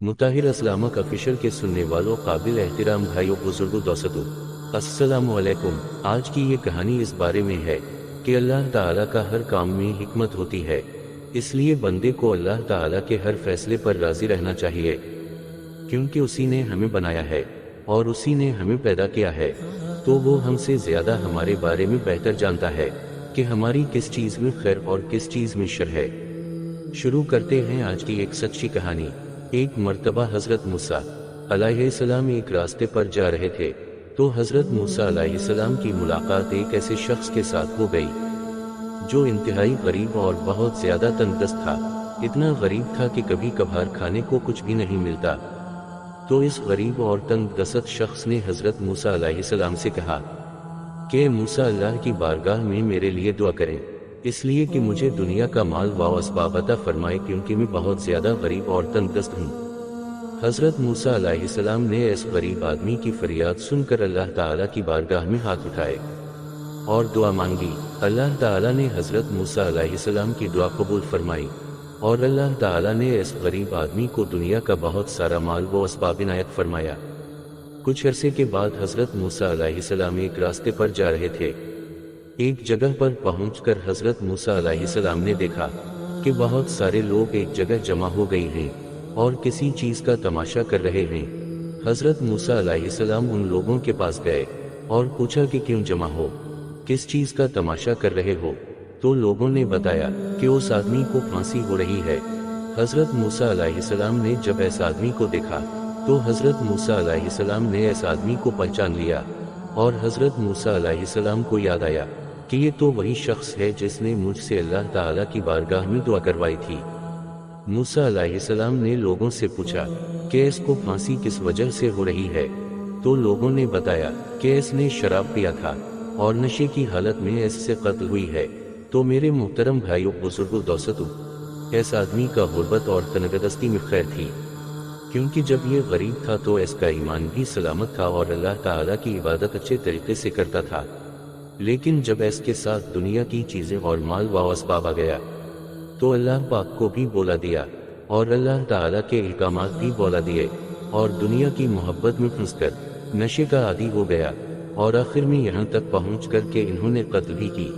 मुताहिर Islamic official के सुनने वालों, काबिल एहतराम भाइयों, बुजुर्गों, दोस्तों, अस्सलामु अलैकुम। आज की ये कहानी इस बारे में है कि अल्लाह ताला का हर काम में हिकमत होती है, इसलिए बंदे को अल्लाह ताला के हर फैसले पर राजी रहना चाहिए, क्योंकि उसी ने हमें बनाया है और उसी ने हमें पैदा किया है, तो वो हमसे ज्यादा हमारे बारे में बेहतर जानता है कि हमारी किस चीज में खैर और किस चीज में शर है। शुरू करते हैं आज की एक सच्ची कहानी। एक मर्तबा हजरत मूसा अलैहिस्सलाम एक रास्ते पर जा रहे थे, तो हजरत मूसा अलैहिस्सलाम की मुलाकात एक ऐसे शख्स के साथ हो गई जो इंतहाई गरीब और बहुत ज्यादा तंगदस्त था। इतना गरीब था कि कभी कभार खाने को कुछ भी नहीं मिलता। तो इस गरीब और तंगदस्त शख्स ने हजरत मूसा अलैहिस्सलाम से कहा कि मूसा, अल्लाह की बारगाह में मेरे लिए दुआ करें, इसलिए कि मुझे दुनिया का माल व असबाब अता फरमाए, क्योंकि मैं बहुत ज्यादा गरीब और तंगदस्त हूँ। हजरत मूसा अलैहिस्सलाम ने इस गरीब आदमी की फरियाद सुनकर अल्लाह ताला की बारगाह में हाथ उठाए और दुआ मांगी। अल्लाह ताला ने हजरत मूसा अलैहिस्सलाम की दुआ कबूल फरमाई और अल्लाह ताला ने इस गरीब आदमी को दुनिया का बहुत सारा माल व असबाब इनायत फरमाया। कुछ अरसे के बाद हजरत मूसा अलैहिस्सलाम एक रास्ते पर जा रहे थे। एक जगह पर पहुंचकर हजरत मूसा अलैहिस्सलाम ने देखा कि बहुत सारे लोग एक जगह जमा हो गए हैं और किसी चीज का तमाशा कर रहे हैं। हजरत मूसा अलैहिस्सलाम उन लोगों के पास गए और पूछा कि क्यों जमा हो, किस चीज का तमाशा कर रहे हो। तो लोगों ने बताया कि उस आदमी को फांसी हो रही है। हजरत मूसा अलैहिस्सलाम ने जब इस आदमी को देखा तो हजरत मूसा अलैहिस्सलाम ने इस आदमी को पहचान लिया और हजरत मूसा अलैहिस्सलाम को याद आया कि ये तो वही शख्स है जिसने मुझसे अल्लाह ताला की बारगाह में दुआ करवाई थी। मूसा अलैहिस्सलाम ने लोगों से पूछा कि इसको फांसी किस वजह से हो रही है। तो लोगों ने बताया कि इसने शराब पिया था और नशे की हालत में इससे कत्ल हुई है। तो मेरे मुहतरम भाइयों, बुजुर्गों, दोस्तों, इस आदमी का गुर्बत और तनगदस्ती में खैर थी, क्योंकि जब ये गरीब था तो इसका ईमान भी सलामत था और अल्लाह ताला की इबादत अच्छे तरीके से करता था। लेकिन जब इसके साथ दुनिया की चीजें और माल व असबाब आ गया तो अल्लाह पाक को भी बोला दिया और अल्लाह ताला के इल्कामात भी बोला दिए और दुनिया की मोहब्बत में फंसकर नशे का आदी हो गया और आखिर में यहाँ तक पहुँच कर के इन्होंने कत्ल भी की।